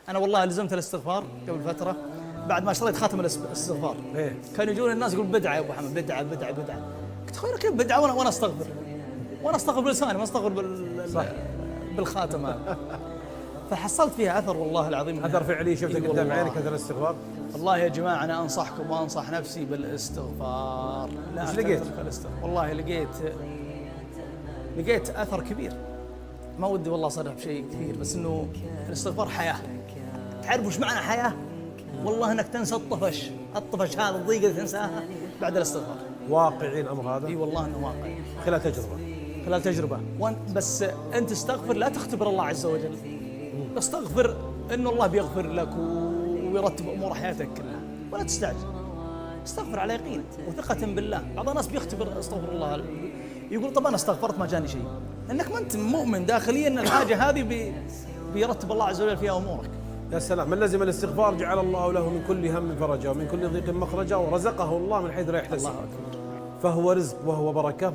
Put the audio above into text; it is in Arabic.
انا والله لزمت الاستغفار قبل فتره بعد ما شريت خاتم الاستغفار. إيه. كانوا يجون الناس يقول بدعه يا ابو محمد، بدعه بدعه بدعه. قلت اخوي كيف بدعه وانا استغفر؟ وانا استغفر بلساني ما استغفر بالخاتم هذا. فحصلت فيها اثر والله العظيم. اثر فعلي شفته إيه قدام والله. عينك اثر الاستغفار؟ والله يا جماعه انا انصحكم وانصح نفسي بالاستغفار. لا إيش لقيت؟ تترك الاستغفار. والله لقيت اثر كبير. ما ودي والله اصرح بشيء كثير، بس انه الاستغفار حياه. تعرف وش معنى حياه؟ والله انك تنسى الطفش هذا الضيقه اللي تنساها بعد الاستغفار. واقعي الامر هذا؟ اي والله انه واقعي. خلال تجربه. بس انت استغفر، لا تختبر الله عز وجل. استغفر انه الله بيغفر لك ويرتب امور حياتك كلها، ولا تستعجل. استغفر على يقين وثقة بالله. بعض الناس بيختبر استغفر الله، يقول طب انا استغفرت ما جاني شيء، انك ما انت مؤمن داخليا ان الحاجة هذه بيرتب الله عز وجل فيها امورك. يا سلام، من لزم الاستغفار جعل الله له من كل هم فرجا ومن كل ضيق مخرجا ورزقه الله من حيث لا يحتسب. الله اكبر. فهو رزق وهو بركه.